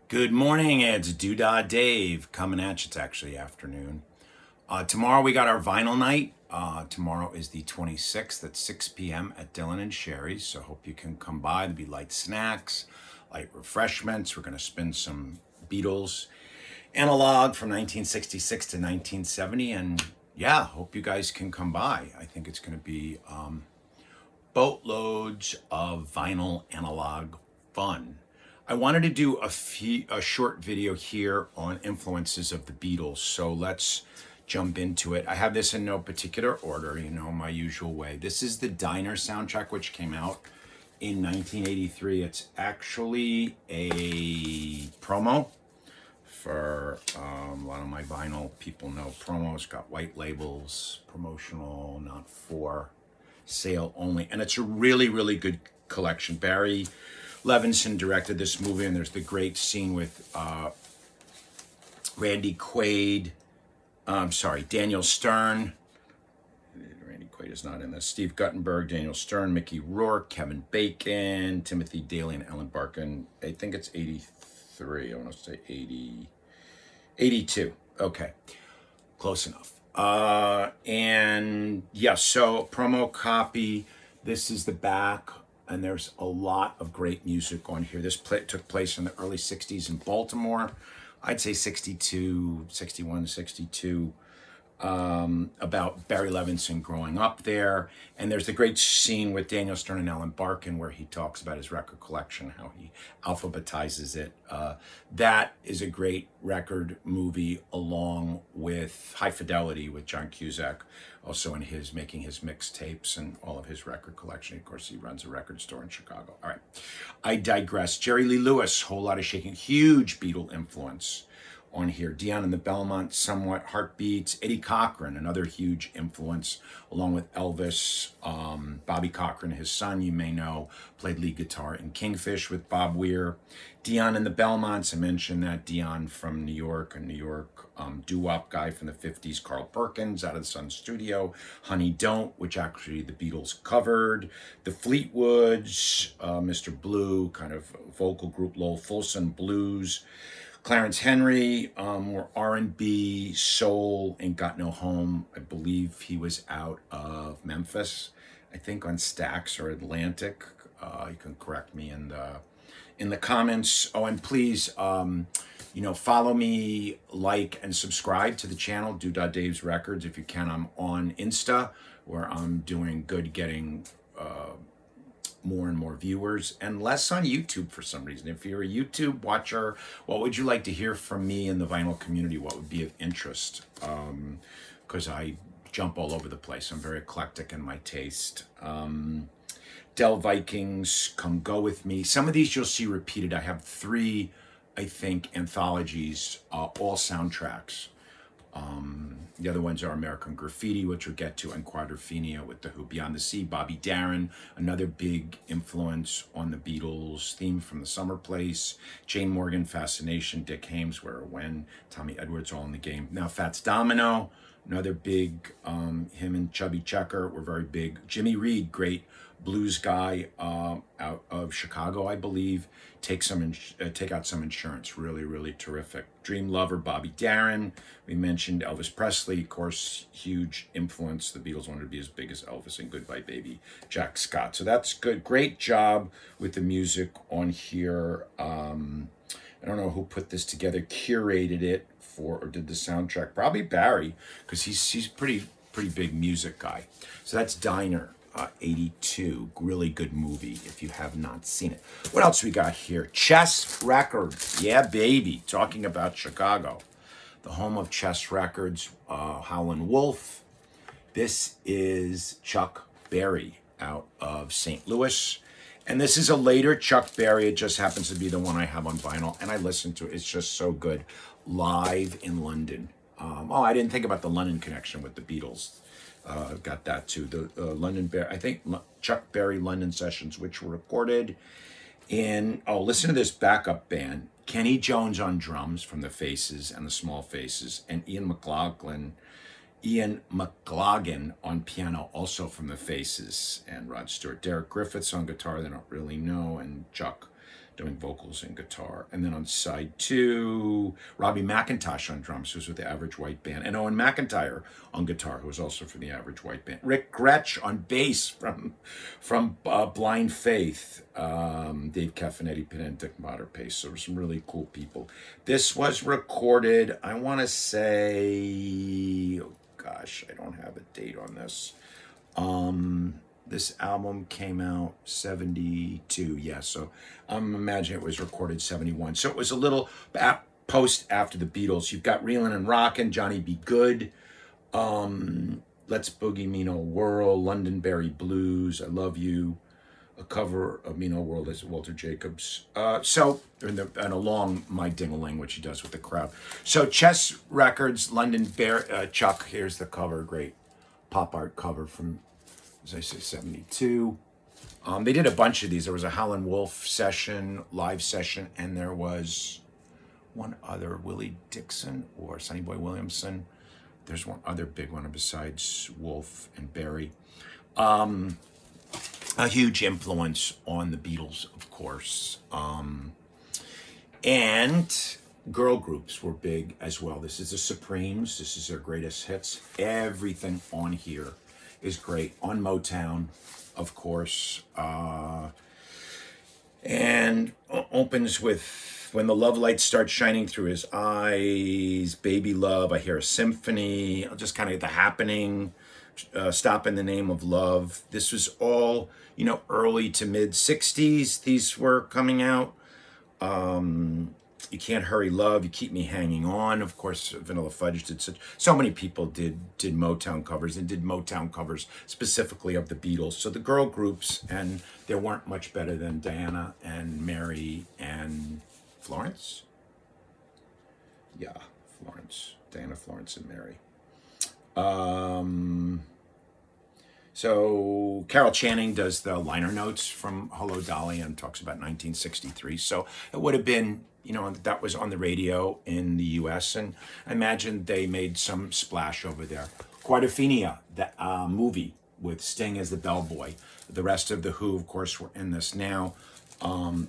Good morning, it's Doodah Dave coming at you. It's actually afternoon. Tomorrow we got our vinyl night. Tomorrow is the 26th at 6 p.m. at Dylan and Sherry's, so hope you can come by. There'll be light snacks, light refreshments. We're going to spin some Beatles analog from 1966 to 1970, and yeah, hope you guys can come by. I think it's going to be boatloads of vinyl analog fun. I wanted to do a short video here on influences of the Beatles, so let's jump into it. I have this in no particular order, my usual way. This is the Diner soundtrack, which came out in 1983. It's actually a promo for a lot of my vinyl people know promos, got white labels, promotional, not for sale only. And it's a really, really good collection. Barry Levinson directed this movie, and there's the great scene with Daniel Stern. Randy Quaid is not in this. Steve Guttenberg, Daniel Stern, Mickey Rourke, Kevin Bacon, Timothy Daly, and Ellen Barkin. I think it's 83. I want to say 82. Okay, close enough. And yeah, so promo copy. This is the back. And there's a lot of great music on here. This took place in the early 60s in Baltimore. I'd say 62, 61, 62, about Barry Levinson growing up there. And there's the great scene with Daniel Stern and Ellen Barkin where he talks about his record collection, how he alphabetizes it. That is a great record movie, along with High Fidelity with John Cusack, also in his making his mixtapes and all of his record collection. Of course, he runs a record store in Chicago. All right, I digress. Jerry Lee Lewis, Whole Lotta Shaking, huge Beatle influence on here. Dion and the Belmonts, somewhat. Heartbeats. Eddie Cochran, another huge influence, along with Elvis. Bobby Cochran, his son, you may know, played lead guitar in Kingfish with Bob Weir. Dion and the Belmonts, I mentioned that. Dion from New York, a New York doo-wop guy from the 50s. Carl Perkins, out of the Sun Studio. Honey Don't, which actually the Beatles covered. The Fleetwoods, Mr. Blue, kind of vocal group. Lowell Fulson, blues. Clarence Henry, were R&B, soul, and Got No Home. I believe he was out of Memphis, I think on Stax or Atlantic. You can correct me in the comments. Oh, and please, follow me, like, and subscribe to the channel, Doodah Dave's Records, if you can. I'm on Insta, where I'm doing good, getting more and more viewers, and less on YouTube for some reason. If you're a YouTube watcher, what would you like to hear from me in the vinyl community? What would be of interest? Because I jump all over the place. I'm very eclectic in my taste. Del Vikings, Come Go With Me. Some of these you'll see repeated. I have 3, I think, anthologies, all soundtracks. The other ones are American Graffiti, which we'll get to, and Quadrophenia with The Who. Beyond the Sea, Bobby Darin, another big influence on the Beatles. Theme from The Summer Place. Jane Morgan, Fascination. Dick Haymes, Where or When. Tommy Edwards, All in the Game. Now Fats Domino, another big, him and Chubby Checker were very big. Jimmy Reed, great blues guy, out of Chicago, I believe. Take Out Some Insurance, really, really terrific. Dream Lover, Bobby Darin. We mentioned Elvis Presley, of course, huge influence. The Beatles wanted to be as big as Elvis, and Goodbye Baby, Jack Scott. So that's good. Great job with the music on here. I don't know who put this together, curated it or did the soundtrack. Probably Barry, because he's pretty big music guy. So that's Diner. 82, really good movie if you have not seen it. What else we got here? Chess Records, yeah baby. Talking about Chicago, the home of Chess Records. Howlin' Wolf. This is Chuck Berry out of St. Louis, and this is a later Chuck Berry. It just happens to be the one I have on vinyl, and I listen to it. It's just so good. Live in London. I didn't think about the London connection with the Beatles. Got that too. The London Berry, I think Chuck Berry London sessions, which were recorded in, listen to this backup band. Kenny Jones on drums from the Faces and the Small Faces, and Ian McLaughlin on piano, also from the Faces, and Rod Stewart. Derek Griffiths on guitar, they don't really know, and Chuck doing vocals and guitar. And then on side 2, Robbie McIntosh on drums, who's with the Average White Band, and Owen McIntyre on guitar, who was also from the Average White Band. Rick Gretsch on bass from Blind Faith, Dave Caffinetti, Pin Dick Motter Pace. So there were some really cool people. This was recorded, I want to say, oh gosh, I don't have a date on this. This album came out 72, yeah, so I'm imagining it was recorded 71. So it was a little post after the Beatles. You've got Reelin' and Rockin', Johnny B. Good, Let's Boogie Mean Old World, Londonderry Blues, I Love You, a cover of Mean Old World as Walter Jacobs. And along My Ding-a-Ling, which he does with the crowd. So Chess Records, Chuck, here's the cover, great pop art cover from, as I say, 72. They did a bunch of these. There was a Howlin' Wolf session, live session, and there was one other, Willie Dixon or Sonny Boy Williamson. There's one other big one besides Wolf and Barry. A huge influence on the Beatles, of course. And girl groups were big as well. This is the Supremes. This is their greatest hits. Everything on here is great. On Motown, of course. And opens with When the Love Light Starts Shining Through His Eyes, Baby Love, I Hear a Symphony, just kind of The Happening, Stop in the Name of Love. This was all, early to mid 60s. These were coming out. You Can't Hurry Love, You Keep Me Hanging On. Of course, Vanilla Fudge did so many people did Motown covers, and did Motown covers specifically of the Beatles. So the girl groups, and there weren't much better than Diana and Mary and Florence. Yeah, Florence. Diana, Florence, and Mary. So Carol Channing does the liner notes from Hello Dolly and talks about 1963. So it would have been, that was on the radio in the US, and I imagine they made some splash over there. Quadrophenia, the movie with Sting as the bellboy. The rest of the Who, of course, were in this now.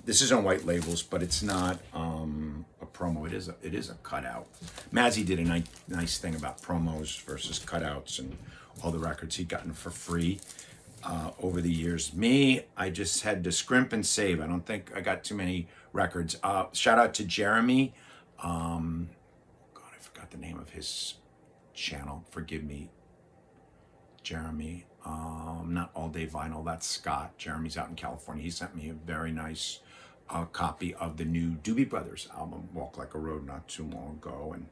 This is on white labels, but it's not a promo. It is a cutout. Mazzy did a nice thing about promos versus cutouts and all the records he'd gotten for free over the years. Me, I just had to scrimp and save. I don't think I got too many records. Shout out to Jeremy. God, I forgot the name of his channel. Forgive me, Jeremy. Not All Day Vinyl. That's Scott. Jeremy's out in California. He sent me a very nice copy of the new Doobie Brothers album, Walk Like a Road, not too long ago. And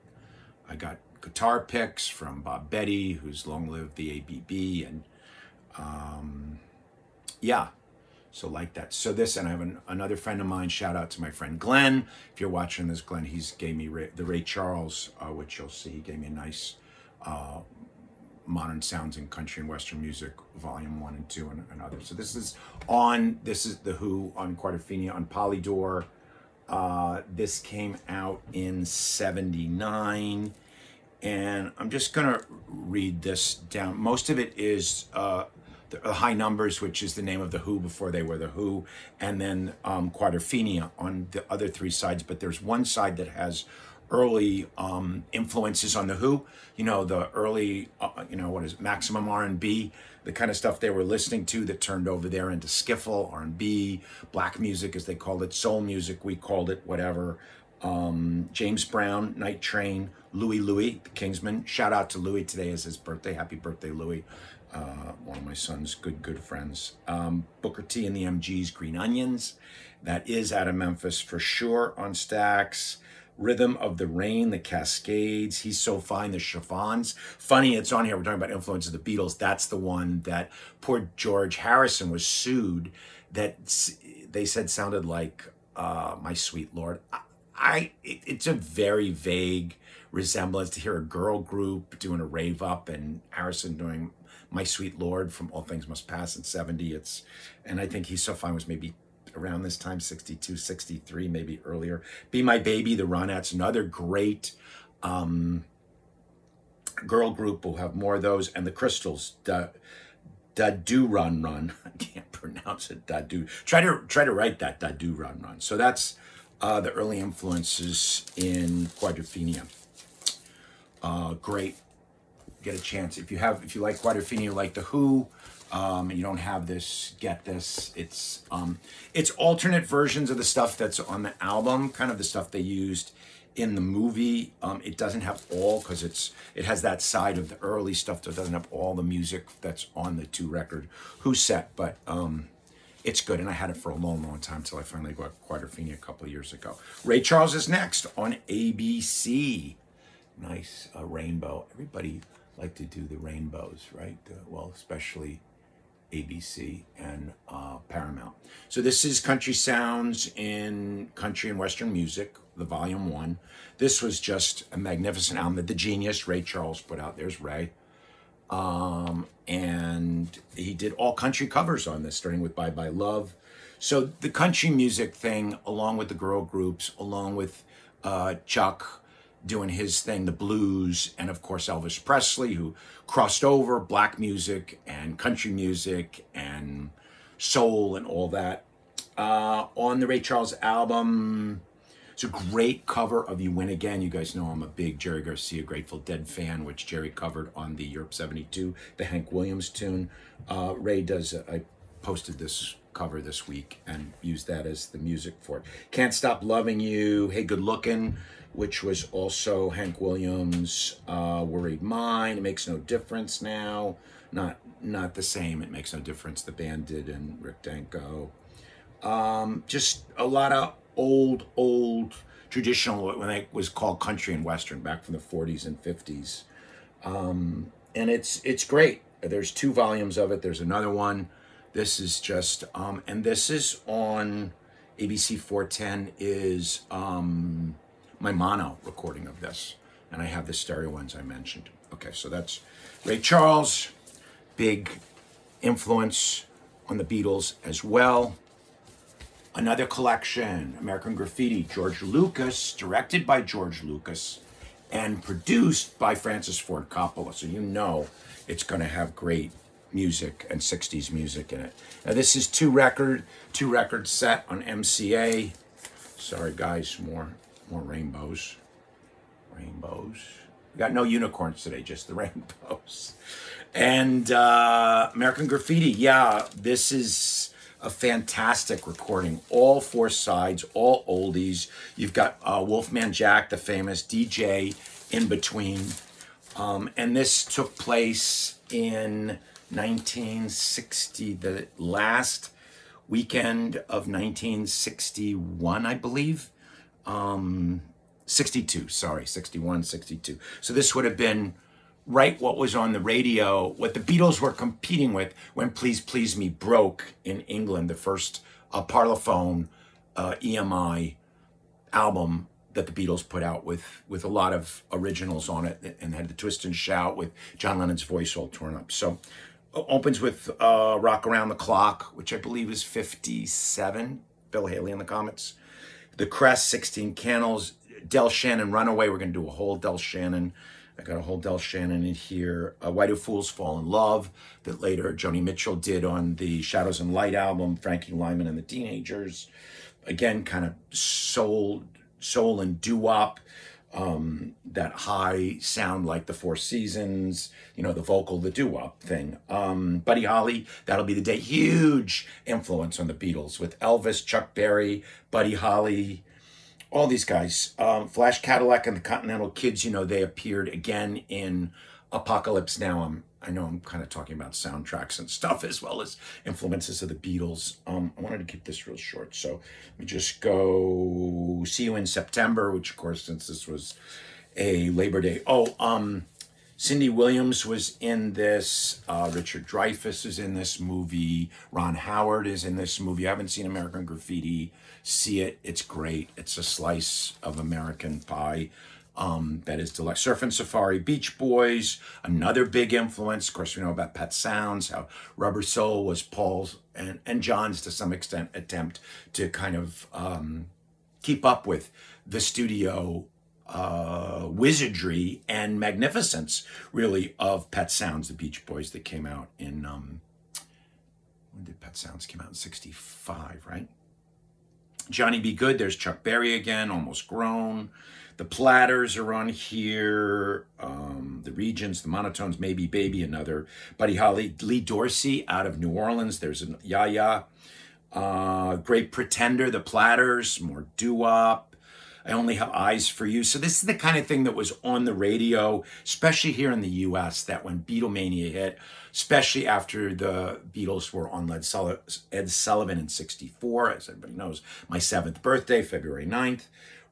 I got guitar picks from Bob Betty, who's long lived the ABB, and yeah, so like that. So this, and I have another friend of mine, shout out to my friend Glenn. If you're watching this, Glenn, he's gave me the Ray Charles, which you'll see, he gave me a nice Modern Sounds in Country and Western Music, Volume 1 and 2, and others. So this is the Who on Quadrophenia on Polydor. This came out in 79. And I'm just going to read this down. Most of it is the High Numbers, which is the name of the Who before they were the Who, and then Quadrophenia on the other three sides. But there's one side that has early influences on the Who. The early, Maximum R&B, the kind of stuff they were listening to that turned over there into skiffle, R&B, black music, as they called it, soul music, we called it, whatever. James Brown, Night Train, Louis, the Kingsman. Shout out to Louis, today is his birthday. Happy birthday, Louis. One of my son's good friends. Booker T and the MGs, Green Onions. That is out of Memphis for sure on Stax. Rhythm of the Rain, the Cascades, He's So Fine, the Chiffons. Funny, it's on here, we're talking about influence of the Beatles. That's the one that poor George Harrison was sued, that they said sounded like My Sweet Lord. It's a very vague resemblance to hear a girl group doing a rave up and Harrison doing My Sweet Lord from All Things Must Pass in 70. And I think He's So Fine was maybe around this time, 62, 63, maybe earlier. Be My Baby, the Ronettes, another great girl group. We'll have more of those. And the Crystals, Da Do Run Run. I can't pronounce it. Dadu. Try to write that. Dadu run run. So that's the early influences in Quadrophenia. Great. Get a chance if you like Quadrophenia, like the Who, and you don't have this, get this. It's alternate versions of the stuff that's on the album, kind of the stuff they used in the movie. It doesn't have all, because it has that side of the early stuff that doesn't have all the music that's on the 2-record Who set, but it's good, and I had it for a long time till I finally got Quadrophenia a couple of years ago. Ray Charles is next on ABC. Nice rainbow. Everybody like to do the rainbows, right? Well, especially ABC and Paramount. So this is Country Sounds in Country and Western Music, the Volume 1. This was just a magnificent album that the genius Ray Charles put out. There's Ray. And he did all country covers on this, starting with Bye Bye Love. So the country music thing, along with the girl groups, along with Chuck doing his thing, the blues, and of course Elvis Presley, who crossed over black music and country music and soul and all that. On the Ray Charles album, it's a great cover of You Win Again. You guys know I'm a big Jerry Garcia Grateful Dead fan, which Jerry covered on the Europe 72, the Hank Williams tune. Ray does, I posted this cover this week and used that as the music for it. Can't Stop Loving You, Hey Good Looking, which was also Hank Williams, Worried Mind, It Makes No Difference Now. Not the same, It Makes No Difference, the band did, and Rick Danko. Just a lot of old traditional, when it was called country and western, back from the 40s and 50s. And it's great. There's 2 volumes of it. There's another one. This is just, and this is on ABC 410 is my mono recording of this. And I have the stereo ones I mentioned. Okay, so that's Ray Charles, big influence on the Beatles as well. Another collection, American Graffiti, George Lucas, directed by George Lucas and produced by Francis Ford Coppola. So you know it's going to have great music and 60s music in it. Now this is two record set on MCA. Sorry guys, more rainbows. We got no unicorns today, just the rainbows. And American Graffiti, yeah, this is a fantastic recording. All 4 sides, all oldies. You've got Wolfman Jack, the famous DJ, in between. And this took place in 1960, the last weekend of 1961, I believe. 62, sorry, 61, 62. So this would have been right what was on the radio, what the Beatles were competing with when Please Please Me broke in England, the first Parlophone EMI album that the Beatles put out with a lot of originals on it, and had the twist and shout with John Lennon's voice all torn up. So opens with Rock Around the Clock, which I believe is 57, Bill Haley in the comments. The Crest, 16 Candles, Del Shannon, Runaway. We're going to do a whole Del Shannon. I got a whole Del Shannon in here. Why Do Fools Fall in Love, that later Joni Mitchell did on the Shadows and Light album, Frankie, Lymon and the Teenagers. Again, kind of soul and doo-wop, that high sound like the Four Seasons, the vocal, the doo-wop thing. Buddy Holly, That'll Be the Day, huge influence on the Beatles with Elvis, Chuck Berry, Buddy Holly, all these guys. Flash Cadillac and the Continental Kids, they appeared again in Apocalypse Now. I know I'm kind of talking about soundtracks and stuff as well as influences of the Beatles. I wanted to keep this real short, so let me just go See You in September, which of course, since this was a Labor Day. Cindy Williams was in this. Richard Dreyfuss is in this movie. Ron Howard is in this movie. I haven't seen American Graffiti. See it. It's great. It's a slice of American pie. That is deluxe. Surfing Safari, Beach Boys, another big influence. Of course, we know about Pet Sounds, how Rubber Soul was Paul's and John's, to some extent, attempt to kind of keep up with the studio wizardry and magnificence, really, of Pet Sounds, the Beach Boys, that came out in when did Pet Sounds came out? In 65, right? Johnny B. Good, there's Chuck Berry again, Almost Grown. The Platters are on here. The Regents, the Monotones, Maybe Baby, another Buddy Holly. Lee Dorsey out of New Orleans, there's a Ya. Great Pretender, the Platters, more doo-wop. I Only Have Eyes for You. So this is the kind of thing that was on the radio, especially here in the US, that when Beatlemania hit, especially after the Beatles were on Ed Sullivan in 64, as everybody knows, my 7th birthday, February 9th,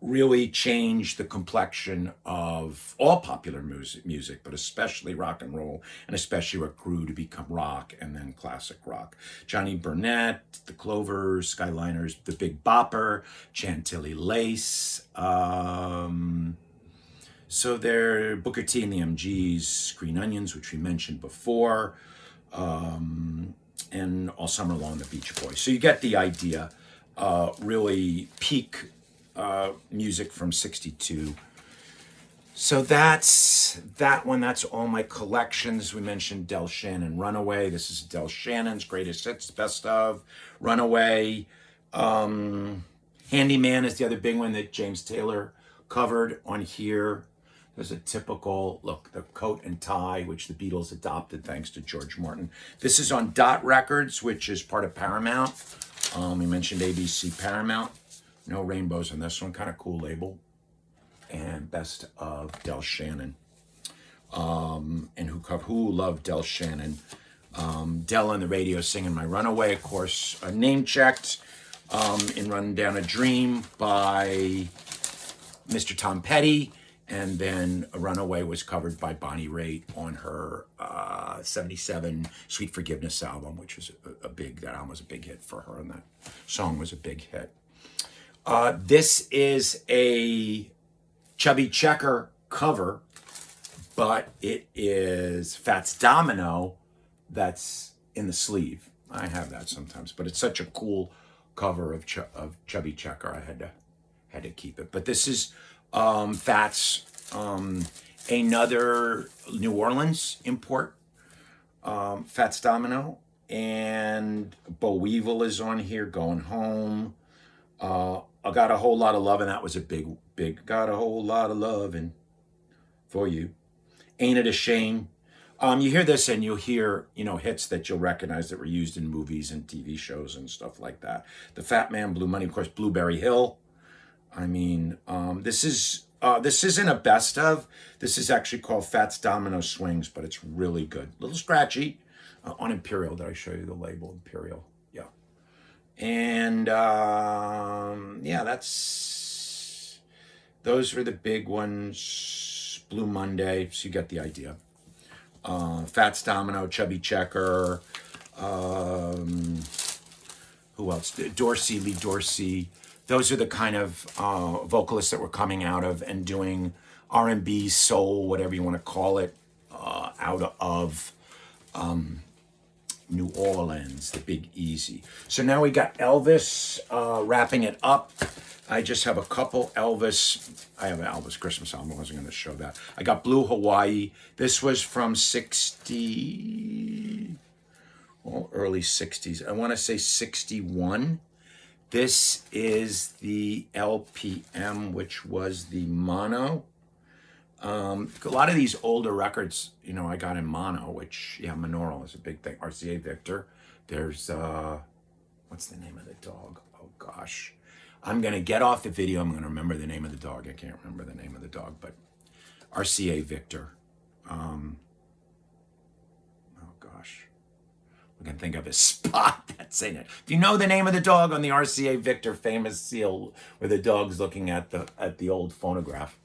really changed the complexion of all popular music, but especially rock and roll, and especially what grew to become rock and then classic rock. Johnny Burnett, the Clovers, Skyliners, the Big Bopper, Chantilly Lace. So there, Booker T and the MGs, Green Onions, which we mentioned before, and All Summer Long, the Beach Boys. So you get the idea. Really peak music from 62. So that's that one. That's all my collections. We mentioned Del Shannon, Runaway. This is Del Shannon's greatest hits, best of. Runaway. Handyman is the other big one that James Taylor covered on here. There's a typical, look, the coat and tie, which the Beatles adopted thanks to George Martin. This is on Dot Records, which is part of Paramount. We mentioned ABC Paramount. No rainbows on this one, kind of cool label. And best of Del Shannon. And who loved Del Shannon? Del on the radio singing My Runaway, of course, name checked in Run Down a Dream by Mr. Tom Petty. And then A Runaway was covered by Bonnie Raitt on her 77 Sweet Forgiveness album, which was that album was a big hit for her, and that song was a big hit. This is a Chubby Checker cover, but it is Fats Domino that's in the sleeve. I have that sometimes, but it's such a cool cover of Chubby Checker. I had to keep it. But this is Fats, another New Orleans import, Fats Domino, and Bo Weevil is on here, Going Home. I Got a Whole Lot of Love, and that was a big, got a whole lot of loving for you. Ain't It a Shame? You hear this and you'll hear, hits that you'll recognize that were used in movies and TV shows and stuff like that. The Fat Man, Blue Money, of course, Blueberry Hill. I mean, this isn't a best of. This is actually called Fats Domino Swings, but it's really good. A little scratchy. On Imperial, did I show you the label? Imperial, yeah. And those were the big ones. Blue Monday, so you get the idea. Fats Domino, Chubby Checker, who else? Dorsey, Lee Dorsey. Those are the kind of vocalists that were coming out of and doing R&B, soul, whatever you want to call it, out of New Orleans, the Big Easy. So now we got Elvis wrapping it up. I just have a couple Elvis. I have an Elvis Christmas album. I wasn't going to show that. I got Blue Hawaii. This was from early 60s. I want to say 61. This is the LPM, which was the mono. A lot of these older records, I got in mono, which, monaural is a big thing. RCA Victor. There's, what's the name of the dog? Oh, gosh. I'm going to get off the video. I'm going to remember the name of the dog. I can't remember the name of the dog, but RCA Victor. Oh, gosh. I can think of a spot that's in it. If you know the name of the dog on the RCA Victor famous seal where the dog's looking at the old phonograph,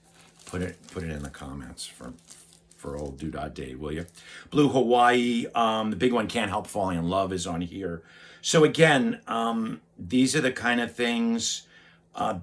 put it in the comments for old Doodah Dave, will you? Blue Hawaii, the big one, Can't Help Falling in Love, is on here. So again, these are the kind of things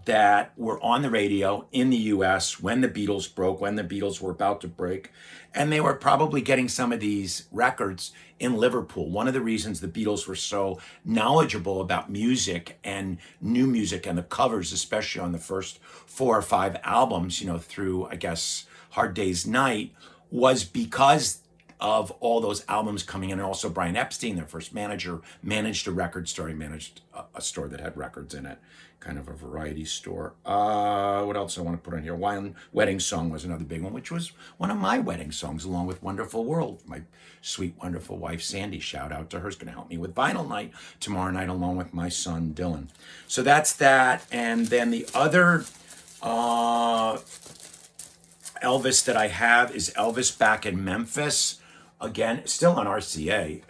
that were on the radio in the US when the Beatles broke, when the Beatles were about to break. And they were probably getting some of these records in Liverpool. One of the reasons the Beatles were so knowledgeable about music and new music and the covers, especially on the first 4 or 5 albums, through, I guess, Hard Day's Night, was because of all those albums coming in. And also Brian Epstein, their first manager, managed a record store. He managed a store that had records in it, kind of a variety store. What else I want to put on here? Wedding Song was another big one, which was one of my wedding songs, along with Wonderful World. My sweet, wonderful wife, Sandy, shout out to her, is going to help me with Vinyl Night tomorrow night, along with my son, Dylan. So that's that. And then the other Elvis that I have is Elvis back in Memphis. Again, still on RCA.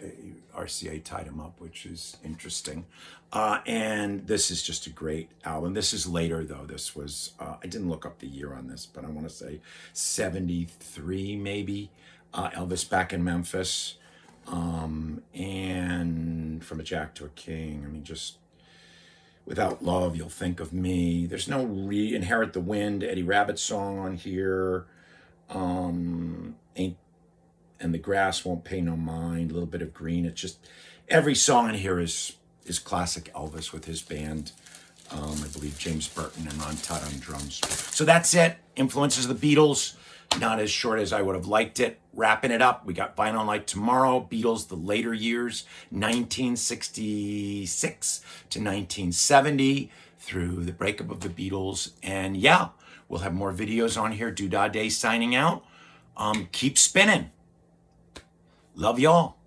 RCA tied him up, which is interesting. And this is just a great album. This is later, though. This was, I didn't look up the year on this, but I want to say 73, maybe. Elvis back in Memphis. And From a Jack to a King. I mean, just Without Love, You'll Think of Me. There's no Inherit the Wind, Eddie Rabbitt song on here. Ain't and the Grass Won't Pay No Mind, a little bit of Green. It's just, every song in here is classic Elvis with his band. I believe James Burton and Ron Todd on drums. So that's it. Influences of the Beatles. Not as short as I would have liked it. Wrapping it up, we got Vinyl Night tomorrow. Beatles, the later years, 1966 to 1970, through the breakup of the Beatles. And yeah, we'll have more videos on here. Doodah Day signing out. Keep spinning. Love y'all.